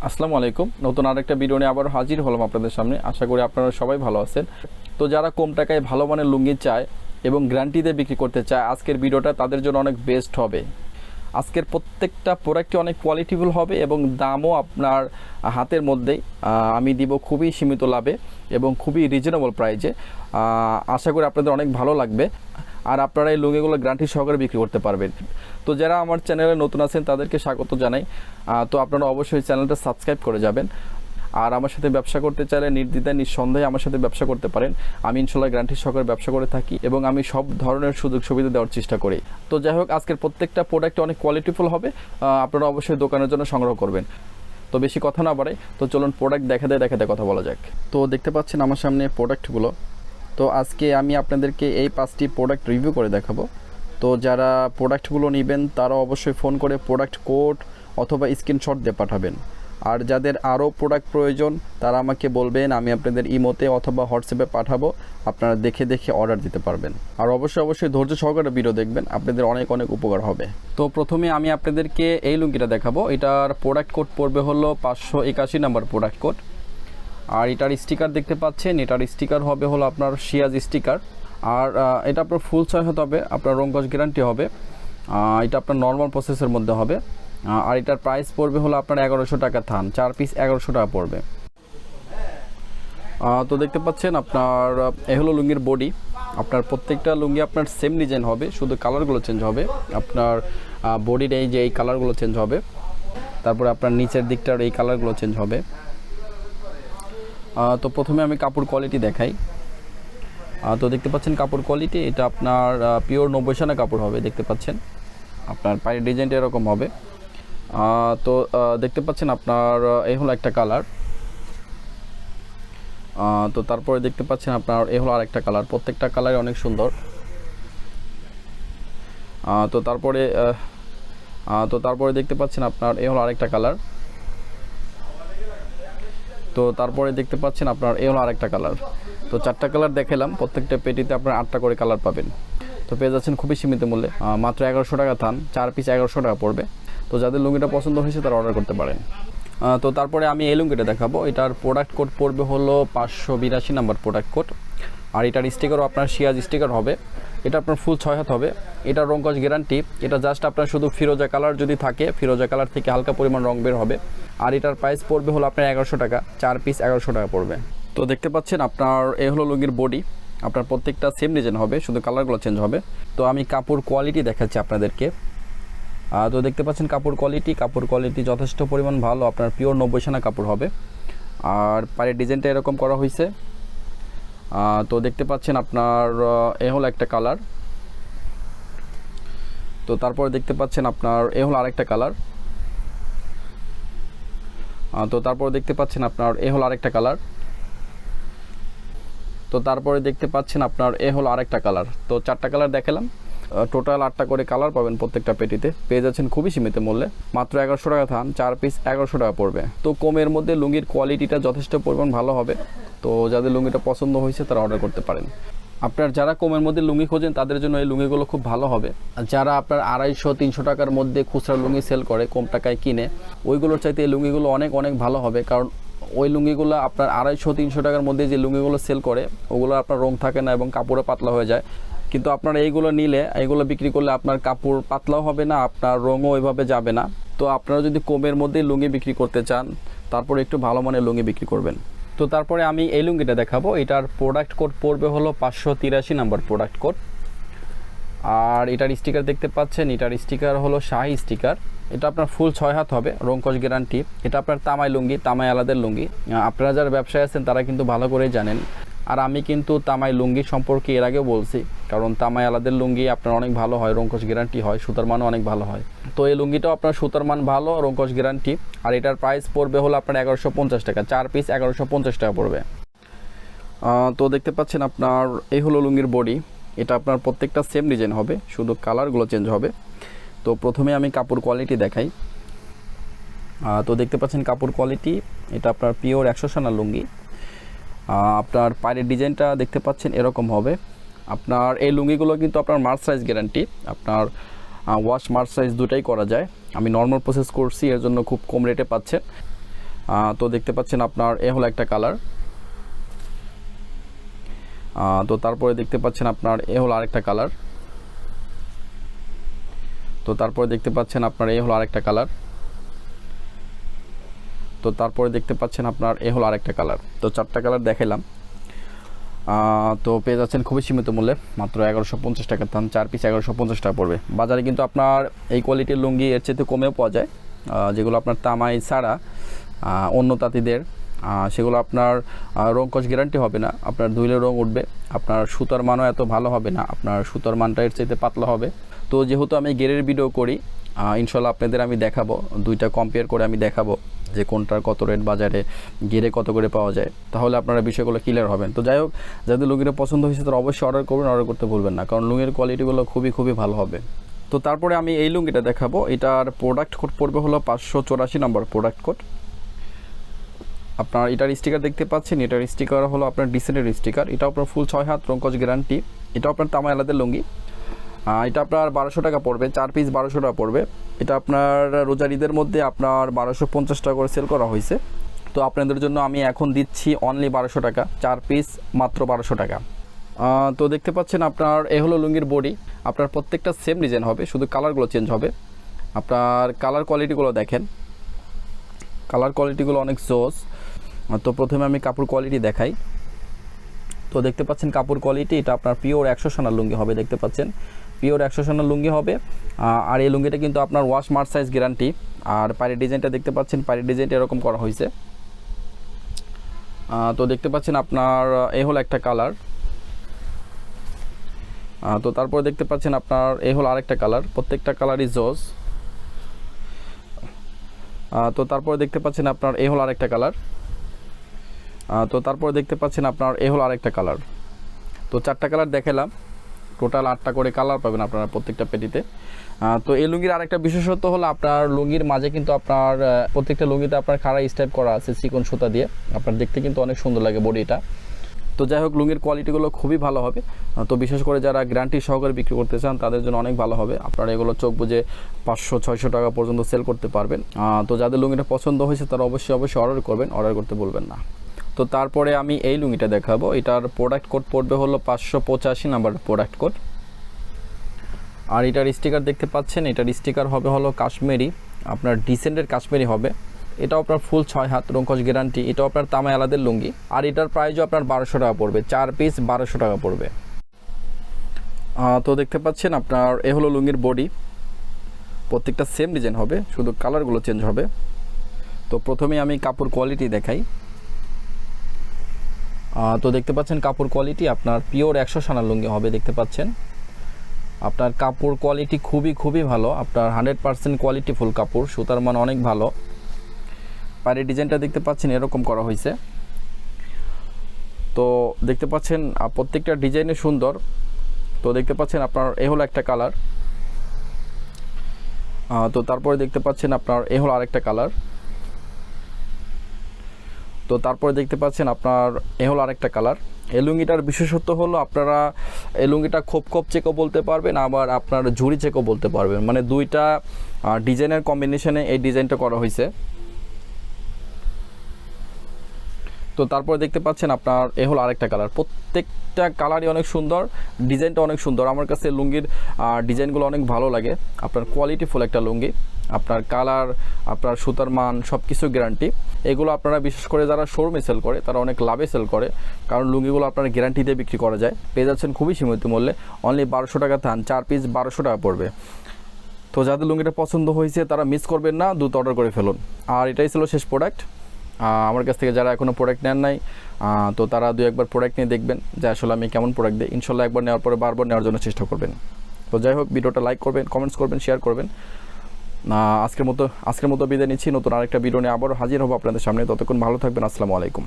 আসসালামু আলাইকুম। নতুন আরেকটা ভিডিও নিয়ে আবার হাজির হলাম আপনাদের সামনে। আশা করি আপনারা সবাই ভালো আছেন। তো যারা কম টাকায় ভালো মানের লুঙ্গি চায় এবং গ্যারান্টিতে বিক্রি করতে চায়, আজকের ভিডিওটা তাদের জন্য অনেক বেস্ট হবে। আজকের প্রত্যেকটা প্রোডাক্টই অনেক কোয়ালিটিফুল হবে এবং দামও আপনার হাতের মধ্যেই আমি দিব খুবই সীমিত লাভে এবং খুবই রিজনেবল প্রাইজে। আশা করি আপনাদের অনেক ভালো লাগবে আর আপনারা এই লুঙ্গিগুলো গ্যারান্টি সহকারে বিক্রি করতে পারবেন। তো যারা আমার চ্যানেলে নতুন আছেন তাদেরকে স্বাগত জানাই। তো আপনারা অবশ্যই চ্যানেলটা সাবস্ক্রাইব করে যাবেন। আর আমার সাথে ব্যবসা করতে চাইলে নির্দ্বিধায় নিঃসন্দেহে আমার সাথে ব্যবসা করতে পারেন। আমি ইনশাল্লাহ গ্যারান্টি সহকারে ব্যবসা করে থাকি এবং আমি সব ধরনের সুযোগ সুবিধা দেওয়ার চেষ্টা করি। তো যাই হোক, আজকের প্রত্যেকটা প্রোডাক্ট অনেক কোয়ালিটিফুল হবে। আপনারা অবশ্যই দোকানের জন্য সংগ্রহ করবেন। তো বেশি কথা না বাড়াই, তো চলুন প্রোডাক্ট দেখাতে কথা বলা যাক। তো দেখতে পাচ্ছেন আমার সামনে প্রোডাক্টগুলো। তো আজকে আমি আপনাদেরকে এই 5টি প্রোডাক্ট রিভিউ করে দেখাবো। তো যারা প্রোডাক্টগুলো নেবেন তারা অবশ্যই ফোন করে প্রোডাক্ট কোড অথবা স্ক্রিনশট দিয়ে পাঠাবেন। আর যাদের আরও প্রোডাক্ট প্রয়োজন তারা আমাকে বলবেন, আমি আপনাদের ইমোতে অথবা হোয়াটসঅ্যাপে পাঠাবো। আপনারা দেখে অর্ডার দিতে পারবেন। আর অবশ্যই ধৈর্য সহকারে ভিডিও দেখবেন, আপনাদের অনেক উপকার হবে। তো প্রথমে আমি আপনাদেরকে এই লুঙ্গিটা দেখাবো। এটার প্রোডাক্ট কোড পড়বে হলো 581 নাম্বার প্রোডাক্ট কোড। আর এটার স্টিকার দেখতে পাচ্ছেন, এটার স্টিকার হবে হলো আপনার সিয়াজ স্টিকার। আর এটা আপনার ফুল 6 হাত হবে, আপনার রংকশ গ্যারান্টি হবে। এটা আপনার নর্মাল প্রসেসের মধ্যে হবে। আর এটার প্রাইস পড়বে হলো আপনার 1100 টাকা থান, 4 পিস 1100 টাকা পড়বে। তো দেখতে পাচ্ছেন আপনার এ হলো লুঙ্গির বডি। আপনার প্রত্যেকটা লুঙ্গি আপনার সেম ডিজাইন হবে, শুধু কালারগুলো চেঞ্জ হবে। আপনার বডির এই কালারগুলো চেঞ্জ হবে, তারপরে আপনার নিচের দিকটার এই কালারগুলো চেঞ্জ হবে। তো প্রথমে আমি কাপড় কোয়ালিটি দেখাই। তো দেখতে পাচ্ছেন কাপড় কোয়ালিটি, এটা আপনার পিওর 90 সানা কাপড় হবে। দেখতে পাচ্ছেন আপনার পায়ের ডিজাইনটা এরকম হবে। তো দেখতে পাচ্ছেন আপনার এই হলো একটা কালার। তো তারপরে দেখতে পাচ্ছেন আপনার এই হলো আরেকটা কালার। প্রত্যেকটা কালারই অনেক সুন্দর। তো তারপরে দেখতে পাচ্ছেন আপনার এই হলো আরেকটা কালার। তো তারপরে দেখতে পাচ্ছেন আপনার এই হলো আরেকটা কালার। তো 4টা কালার দেখালাম। প্রত্যেকটা পেটিতে আপনার 8টা করে কালার পাবেন। তো পেয়ে যাচ্ছেন খুবই সীমিত মূল্যে, মাত্র 1100 টাকা থান, 4 পিস 1100 টাকা পড়বে। তো যাদের লুঙ্গিটা পছন্দ হয়েছে তারা অর্ডার করতে পারেন। তো তারপরে আমি এই লুঙ্গিটা দেখাবো। এটার প্রোডাক্ট কোড পড়বে হলো 582 নাম্বার প্রোডাক্ট কোড। আর এটার স্টিকারও আপনার সিয়াজ স্টিকার হবে। এটা আপনার ফুল 6 হাত হবে। এটার রংকশ গ্যারান্টি। এটা জাস্ট আপনার শুধু ফিরোজা কালার যদি থাকে, ফিরোজা কালার থেকে হালকা পরিমাণ রং বের হবে। আর এটার প্রাইস পড়বে হলো আপনার 1100 টাকা, 4 পিস 1100 টাকা পড়বে। তো দেখতে পাচ্ছেন আপনার এই হলো লুঙ্গির বডি। আপনার প্রত্যেকটা সেম ডিজাইন হবে, শুধু কালারগুলো চেঞ্জ হবে। তো আমি কাপড় কোয়ালিটি দেখাচ্ছি আপনাদেরকে। তো দেখতে পাচ্ছেন কাপড় কোয়ালিটি যথেষ্ট পরিমাণ ভালো। আপনার পিওর 90 সানা কাপড় হবে। আর পায়ের ডিজাইনটা এরকম করা হয়েছে। তো দেখতে পাচ্ছেন আপনার এ হলো একটা কালার। তো তারপরে দেখতে পাচ্ছেন আপনার এ হলো আরেকটা কালার। তো তারপরে দেখতে পাচ্ছেন আপনার এ হলো আরেকটা কালার। তো তারপরে দেখতে পাচ্ছেন আপনার এ হলো আরেকটা কালার। তো 4টা কালার দেখালাম। টোটাল 8টা করে কালার পাবেন প্রত্যেকটা পেটিতে। পেয়ে যাচ্ছেন খুবই সীমিত মূল্যে, মাত্র 1100 টাকা থান, 4 পিস 1100 টাকা পড়বে। তো কমের মধ্যে লুঙ্গির কোয়ালিটিটা যথেষ্ট পরিমাণ ভালো হবে। তো যাদের লুঙ্গিটা পছন্দ হয়েছে তারা অর্ডার করতে পারেন। আপনার যারা কমের মধ্যে লুঙ্গি খোঁজেন তাদের জন্য এই লুঙ্গিগুলো খুব ভালো হবে। আর যারা আপনার 250-300 টাকার মধ্যে খুচরা লুঙ্গি সেল করে, কম টাকায় কিনে, ওইগুলোর চাইতে এই লুঙ্গিগুলো অনেক ভালো হবে। কারণ ওই লুঙ্গিগুলো আপনার 250-300 টাকার মধ্যে যে লুঙ্গিগুলো সেল করে ওগুলো আপনার রং থাকে না এবং কাপড়ে পাতলা হয়ে যায়। কিন্তু আপনারা এইগুলো নিলে, এইগুলো বিক্রি করলে আপনার কাপড় পাতলাও হবে না, আপনার রঙও ওইভাবে যাবে না। তো আপনারা যদি কমের মধ্যে লুঙ্গি বিক্রি করতে চান তারপরে একটু ভালো মানের লুঙ্গি বিক্রি করবেন। তো তারপরে আমি এই লুঙ্গিটা দেখাবো। এটার প্রোডাক্ট কোড পড়বে হলো 583 নাম্বার প্রোডাক্ট কোড। আর এটার স্টিকার দেখতে পাচ্ছেন, এটার স্টিকার হলো শাহি স্টিকার। এটা আপনার ফুল 6 হাত হবে, রংকশ গ্যারান্টি। এটা আপনার তামাই লুঙ্গি, তামাই আলাদের লুঙ্গি। আপনারা যারা ব্যবসায় আছেন তারা কিন্তু ভালো করেই জানেন। আর আমি কিন্তু তামাই লুঙ্গি সম্পর্কে এর আগেও বলছি, কারণ তামাই আলাদের লুঙ্গি আপনার অনেক ভালো হয়, রংকশ গ্যারান্টি হয়, সুতার মানও অনেক ভালো হয়। তো এই লুঙ্গিটাও আপনার সুতার মান ভালো, রংকশ গ্যারান্টি। আর এটার প্রাইস পড়বে হলো আপনার 1150 টাকা, 4 পিস 1150 টাকা পড়বে। তো দেখতে পাচ্ছেন আপনার এই হলো লুঙ্গির বডি। এটা আপনার প্রত্যেকটা সেম ডিজাইন হবে, শুধু কালারগুলো চেঞ্জ হবে। তো প্রথমে আমি কাপড় কোয়ালিটি দেখাই। তো দেখতে পাচ্ছেন কাপড় কোয়ালিটি, এটা আপনার পিওর 100 সানা লুঙ্গি। আপনার পায়ের ডিজাইনটা দেখতে পাচ্ছেন এরকম হবে। আপনার এই লুঙ্গিগুলো কিন্তু আপনার মার্চ সাইজ গ্যারান্টি। আপনার ওয়াশ মার্চ সাইজ দুটাই করা যায়। আমি নর্মাল প্রসেস করছি, এর জন্য খুব কম রেটে পাচ্ছেন। তো দেখতে পাচ্ছেন আপনার এ হলো একটা কালার। তো তারপরে দেখতে পাচ্ছেন আপনার এ হলো আরেকটা কালার। তো তারপরে দেখতে পাচ্ছেন আপনার এ হলো আরেকটা কালার। তো তারপরে দেখতে পাচ্ছেন আপনার এ হলো আরেকটা কালার। তো 4টা কালার দেখাইলাম। তো পেয়ে যাচ্ছেন খুবই সীমিত মূল্যে, মাত্র 1150 টাকা দাম। 4 পিস 1150 টাকা পড়বে। বাজারে কিন্তু আপনার এই কোয়ালিটির লুঙ্গি এর চেয়ে কমেও পাওয়া যায়, যেগুলো আপনার তামাই ছাড়া অন্য তাঁতিদের, সেগুলো আপনার রং-কস গ্যারান্টি হবে না, আপনার ধুইলে রং উঠবে, আপনার সুতার মানও এত ভালো হবে না, আপনার সুতার মানটা এর চাইতে পাতলা হবে। তো যেহেতু আমি গেরের ভিডিও করি, ইনশাল্লাহ আপনাদের আমি দেখাবো, দুইটা কম্পেয়ার করে আমি দেখাবো যে কোনটার কত রেট, বাজারে গেরে কত করে পাওয়া যায়, তাহলে আপনারা বিষয়গুলো ক্লিয়ার হবেন। তো যাই হোক, যাদের লুঙ্গিটা পছন্দ হয়েছে তারা অবশ্যই অর্ডার করবেন, অর্ডার করতে ভুলবেন না, কারণ লুঙ্গির কোয়ালিটিগুলো খুবই খুবই ভালো হবে। তো তারপরে আমি এই লুঙ্গিটা দেখাবো। এটার প্রোডাক্ট কোড পড়বে হলো 584 নম্বর প্রোডাক্ট কোড। আপনার এটার স্টিকার দেখতে পাচ্ছেন, এটার স্টিকার হলো আপনার ডিসেন্টের স্টিকার। এটা আপনার ফুল 6 হাত রং-কস গ্যারান্টি। এটা আপনার তামাই আলাদের লুঙ্গি। এটা আপনার 1200 টাকা পড়বে, 4 পিস 1200 টাকা পড়বে। এটা আপনার রোজার ঈদের মধ্যে আপনার 1250 টাকা করে সেল করা হয়েছে। তো আপনাদের জন্য আমি এখন দিচ্ছি অনলি 1200 টাকা, 4 পিস মাত্র 1200 টাকা। তো দেখতে পাচ্ছেন আপনার এ হলো লুঙ্গির বডি। আপনার প্রত্যেকটা সেম ডিজাইন হবে, শুধু কালারগুলো চেঞ্জ হবে। আপনার কালার কোয়ালিটিগুলো দেখেন, কালার কোয়ালিটিগুলো অনেক জোস। তো প্রথমে আমি কাপড় কোয়ালিটি দেখাই। তো দেখতে পাচ্ছেন কাপড় কোয়ালিটি, এটা আপনার পিওর 100 সোনার লুঙ্গি হবে। দেখতে পাচ্ছেন পিওর 100 সোনার লুঙ্গি হবে। আর এই লুঙ্গিটা কিন্তু আপনার ওয়াশ মার্ক সাইজ গ্যারান্টি। আর পায়ের ডিজাইনটা দেখতে পাচ্ছেন, পায়ের ডিজাইনটা এরকম করা হয়েছে। তো দেখতে পাচ্ছেন আপনার এ হলো একটা কালার। তো তারপর দেখতে পাচ্ছেন আপনার এ হলো আরেকটা কালার, প্রত্যেকটা কালারই জোস। তো তারপর দেখতে পাচ্ছেন আপনার এ হলো আরেকটা কালার। তো তারপর দেখতে পাচ্ছেন আপনার এ হলো আরেকটা কালার। তো 4টা কালার দেখালাম, টোটাল 8টা করে কালার পাবেন আপনারা প্রত্যেকটা পেটিতে। তো এই লুঙ্গির আরেকটা বিশেষত্ব হলো আপনার লুঙ্গির মাঝে কিন্তু আপনার প্রত্যেকটা লুঙ্গিতে আপনার খাড়া স্টাইপ করা আছে চিকন সুতা দিয়ে, আপনার দেখতে কিন্তু অনেক সুন্দর লাগে বডিটা। তো যাই হোক, লুঙ্গির কোয়ালিটিগুলো খুবই ভালো হবে। তো বিশেষ করে যারা গ্যারান্টি সহকারে বিক্রি করতে চান তাদের জন্য অনেক ভালো হবে। আপনারা এগুলো চোখ বুঝে 500-600 টাকা পর্যন্ত সেল করতে পারবেন। তো যাদের লুঙ্গিটা পছন্দ হয়েছে তারা অবশ্যই অর্ডার করবেন, অর্ডার করতে বলবেন না। তো তারপরে আমি এই লুঙ্গিটা দেখাবো। এটার প্রোডাক্ট কোড পড়বে হলো 585 নাম্বার প্রোডাক্ট কোড। আর এটার স্টিকার দেখতে পাচ্ছেন, এটার স্টিকার হবে হলো কাশ্মীরি, আপনার ডিসেন্টের কাশ্মীরি হবে। এটাও আপনার ফুল 6 হাত রং-কস গ্যারান্টি। এটাও আপনার তামাই আলাদের লুঙ্গি। আর এটার প্রাইসও আপনার 1200 টাকা পড়বে, 4 পিস 1200 টাকা পড়বে। তো দেখতে পাচ্ছেন আপনার এ হলো লুঙ্গির বডি, প্রত্যেকটা সেম ডিজাইন হবে, শুধু কালারগুলো চেঞ্জ হবে। তো প্রথমে আমি কাপড় কোয়ালিটি দেখাই। তো দেখতে পাচ্ছেন কাপড় কোয়ালিটি আপনার পিওর 100 সোনার লুঙ্গি হবে। দেখতে পাচ্ছেন আপনার কাপড় কোয়ালিটি খুবই খুবই ভালো, আপনার 100% কোয়ালিটি ফুল কাপড়, সুতার মান অনেক ভালো। পায়ের ডিজাইনটা দেখতে পাচ্ছেন এরকম করা হয়েছে। তো দেখতে পাচ্ছেন প্রত্যেকটা ডিজাইনে সুন্দর। তো দেখতে পাচ্ছেন আপনার এ হলো একটা কালার। তো তারপরে দেখতে পাচ্ছেন আপনার এ হলো আরেকটা কালার। তো তারপরে দেখতে পাচ্ছেন আপনার এ হলো আরেকটা কালার। এই লুঙ্গিটার বিশেষত্ব হলো আপনারা এই লুঙ্গিটা খোপ চেকও বলতে পারবেন, আবার আপনার ঝুড়ি চেকও বলতে পারবেন, মানে দুইটা ডিজাইনের কম্বিনেশনে এই ডিজাইনটা করা হয়েছে। তো তারপরে দেখতে পাচ্ছেন আপনার এ হলো আরেকটা কালার। প্রত্যেকটা কালারই অনেক সুন্দর, ডিজাইনটা অনেক সুন্দর। আমার কাছে লুঙ্গির ডিজাইনগুলো অনেক ভালো লাগে। আপনার কোয়ালিটিফুল একটা লুঙ্গি, আপনার কালার, আপনার সুতার মান সব কিছু গ্যারান্টি। এগুলো আপনারা বিশেষ করে যারা শোরুমে সেল করে তারা অনেক লাভে সেল করে, কারণ লুঙ্গিগুলো আপনার গ্যারান্টি দিয়ে বিক্রি করা যায়। পেয়ে যাচ্ছেন খুবই সীমিত মূল্যে, অনলি 1200 টাকা থান, 4 পিস 1200 টাকা পড়বে। তো যাদের লুঙ্গিটা পছন্দ হয়েছে তারা মিস করবেন না, দ্রুত অর্ডার করে ফেলুন। আর এটাই ছিল শেষ প্রোডাক্ট। আমার কাছ থেকে যারা এখনও প্রোডাক্ট নেন নাই, তো তারা 2-1বার প্রোডাক্ট নিয়ে দেখবেন যে আসলে আমি কেমন প্রোডাক্ট দিই। ইনশাল্লাহ একবার নেওয়ার পরে বারবার নেওয়ার জন্য চেষ্টা করবেন। তো যাই হোক, ভিডিওটা লাইক করবেন, কমেন্টস করবেন, শেয়ার করবেন। আজকের মতো বিদায় নিচ্ছি। নতুন আরেকটা ভিডিও নিয়ে আবারও হাজির হবো আপনাদের সামনে। ততক্ষণ ভালো থাকবেন। আসসালামু আলাইকুম।